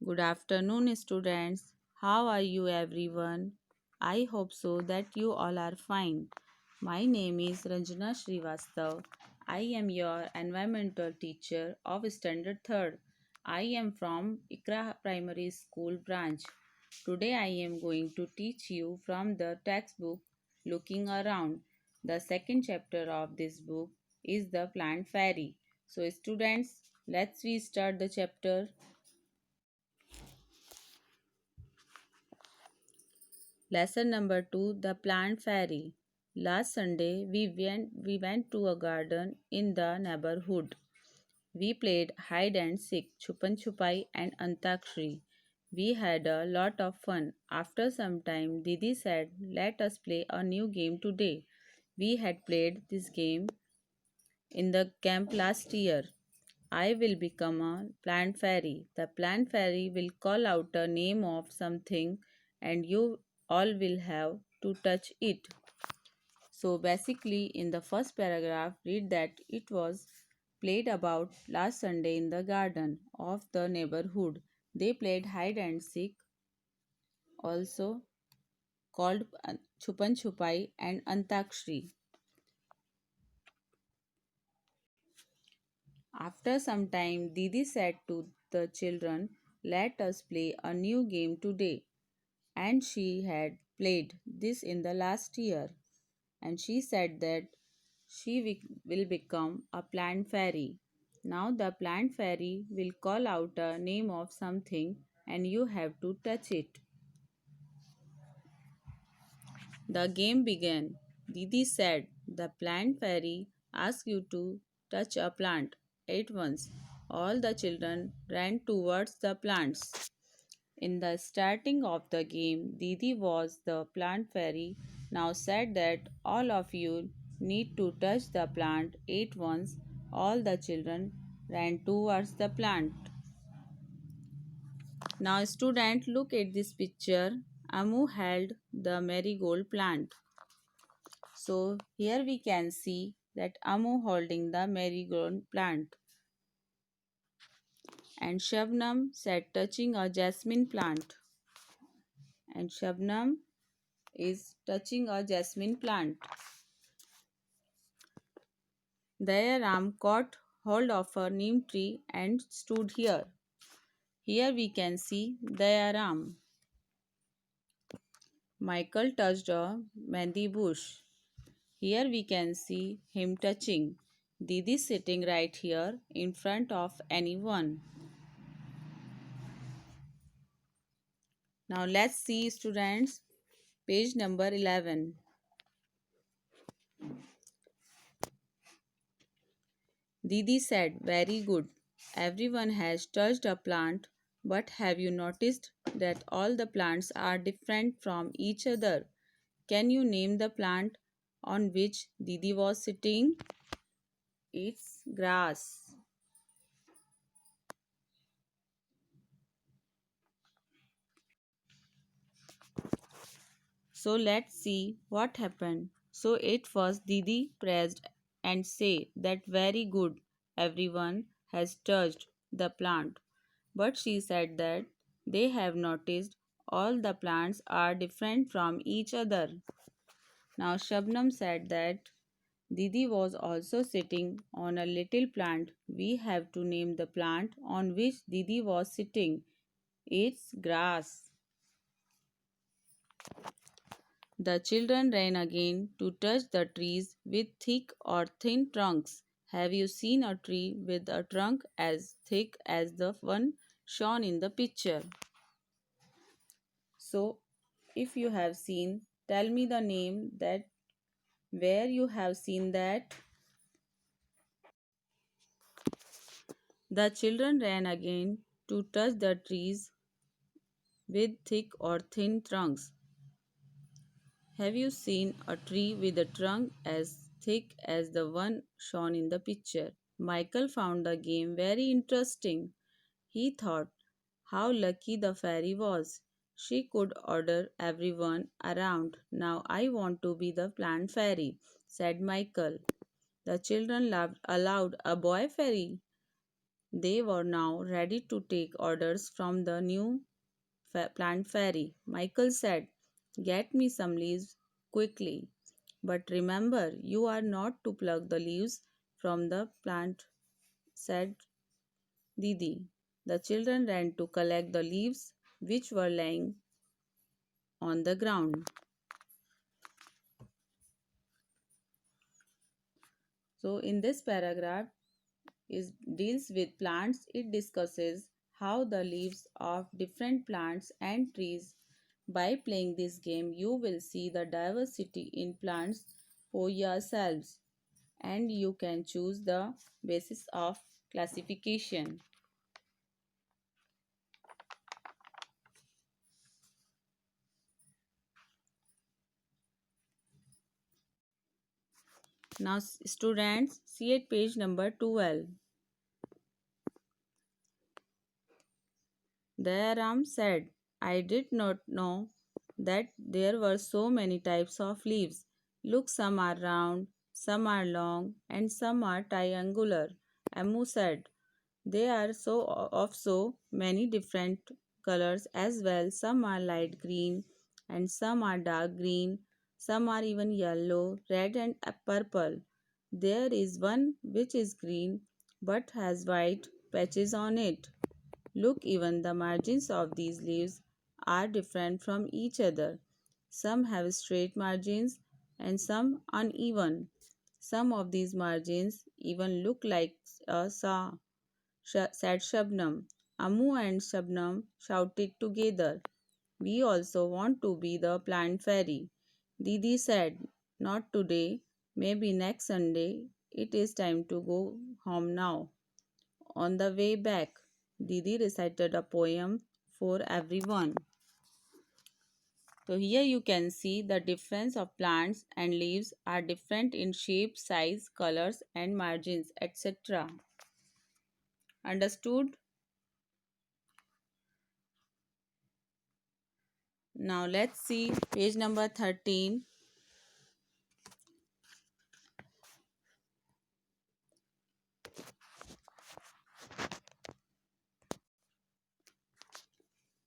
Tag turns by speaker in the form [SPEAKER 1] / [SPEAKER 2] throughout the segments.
[SPEAKER 1] Good afternoon, students. How are you, everyone? I hope so that you all are fine. My name is Ranjana Srivastav. I am your environmental teacher of Standard 3rd. I am from Ikra Primary School branch. Today I am going to teach you from the textbook Looking Around. The second chapter of this book is the plant fairy. So students, let's we start the chapter. Lesson number 2, The Plant Fairy. Last Sunday we went to a garden in the neighborhood. We played hide and seek, chupan chupai and antakshri. We had a lot of fun. After some time Didi said, "Let us play a new game today." We had played this game in the camp last year. I will become a plant fairy. The plant fairy will call out a name of something and you all will have to touch it. So basically, in the first paragraph, read that it was played about last Sunday in the garden of the neighborhood. They played hide and seek, also called Chupan Chupai and Antakshri. After some time, Didi said to the children, "Let us play a new game today." And she had played this in the last year. And she said that will become a plant fairy. Now the plant fairy will call out a name of something and you have to touch it. The game began. Didi said, "The plant fairy asks you to touch a plant." At once, all the children ran towards the plants. In the starting of the game, Didi was the plant fairy. Now said that all of you need to touch the plant at once. All the children ran towards the plant. Now, student, look at this picture. Amu held the marigold plant. So here we can see that Amu holding the marigold plant and Shabnam sat touching a jasmine plant and Shabnam is touching a jasmine plant. Dayaram caught hold of a neem tree and stood here. Here we can see Dayaram. Michael touched a mehndi bush. Here we can see him touching. Didi sitting right here in front of anyone. Now let's see students page number 11. Didi said, "Very good. Everyone has touched a plant, but have you noticed that all the plants are different from each other? Can you name the plant on which Didi was sitting?" It's grass. So let's see what happened. So at first Didi praised and said that very good, everyone has touched the plant. But she said that they have noticed all the plants are different from each other. Now Shabnam said that Didi was also sitting on a little plant. We have to name the plant on which Didi was sitting. It's grass. The children ran again to touch the trees with thick or thin trunks. Have you seen a tree with a trunk as thick as the one shown in the picture? So, if you have seen, tell me the name that where you have seen that. The children ran again to touch the trees with thick or thin trunks. Have you seen a tree with a trunk as thick as the one shown in the picture? Michael found the game very interesting. He thought how lucky the fairy was. She could order everyone around. "Now I want to be the plant fairy," said Michael. The children laughed aloud. "A boy fairy?" They were now ready to take orders from the new plant fairy. Michael said, "Get me some leaves quickly. But remember, you are not to pluck the leaves from the plant," said Didi. The children ran to collect the leaves which were lying on the ground. So, in this paragraph, is deals with plants. It discusses how the leaves of different plants and trees. By playing this game, you will see the diversity in plants for yourselves, and you can choose the basis of classification. Now, students, see at page number 12. Dayaram said, "I did not know that there were so many types of leaves. Look, some are round, some are long, and some are triangular." Amu said, "They are so many different colors as well. Some are light green, and some are dark green. Some are even yellow, red, and purple. There is one which is green but has white patches on it. Look, even the margins of these leaves are different from each other. Some have straight margins and some uneven. Some of these margins even look like a saw," said Shabnam. Amu and Shabnam shouted together, "We also want to be the plant fairy." Didi said, "Not today, maybe next Sunday. It is time to go home now." On the way back, Didi recited a poem for everyone. So here you can see the difference of plants and leaves are different in shape, size, colors and margins, etc. Understood? Now let's see page number 13.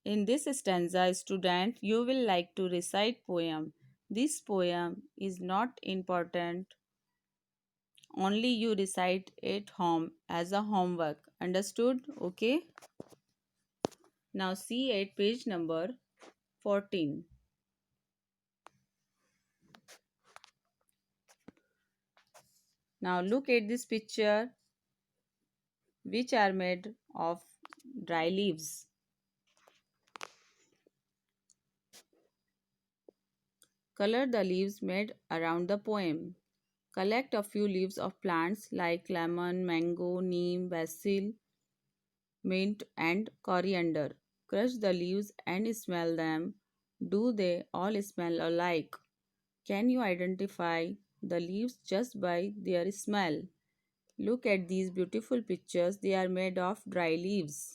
[SPEAKER 1] In this stanza, student, you will like to recite poem. This poem is not important. Only you recite it home as a homework. Understood? Okay. Now see at page number 14. Now look at this picture which are made of dry leaves. Color the leaves made around the poem. Collect a few leaves of plants like lemon, mango, neem, basil, mint and coriander. Crush the leaves and smell them. Do they all smell alike? Can you identify the leaves just by their smell? Look at these beautiful pictures. They are made of dry leaves.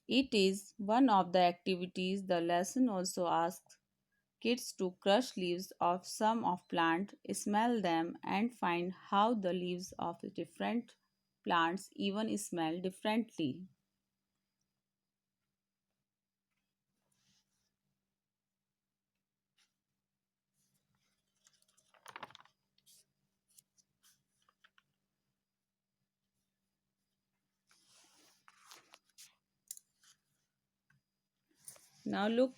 [SPEAKER 1] It is one of the activities. The lesson also asks kids to crush leaves of some of plant, smell them and find how the leaves of different plants even smell differently. Now look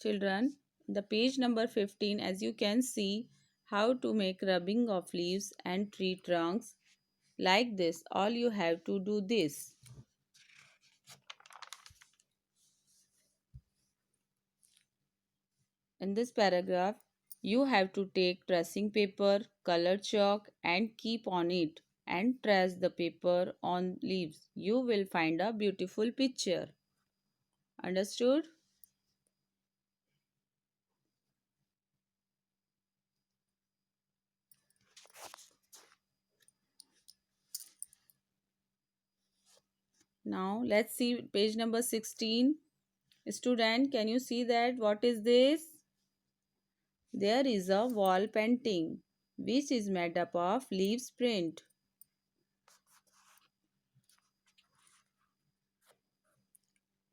[SPEAKER 1] children, the page number 15, as you can see how to make rubbing of leaves and tree trunks like this. All you have to do this. In this paragraph, you have to take tracing paper, color chalk and keep on it and trace the paper on leaves. You will find a beautiful picture. Understood? Now let's see page number 16. Student, can you see that? What is this? There is a wall painting which is made up of leaves print.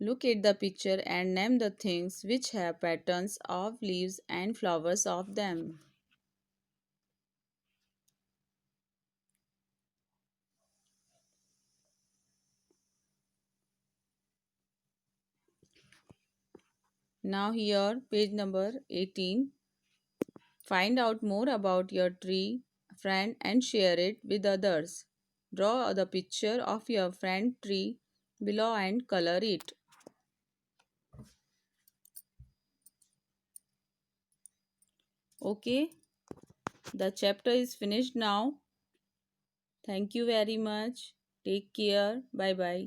[SPEAKER 1] Look at the picture and name the things which have patterns of leaves and flowers of them. Now here page number 18. Find out more about your tree friend and share it with others. Draw the picture of your friend tree below and color it. Okay, the chapter is finished now. Thank you very much. Take care. Bye bye.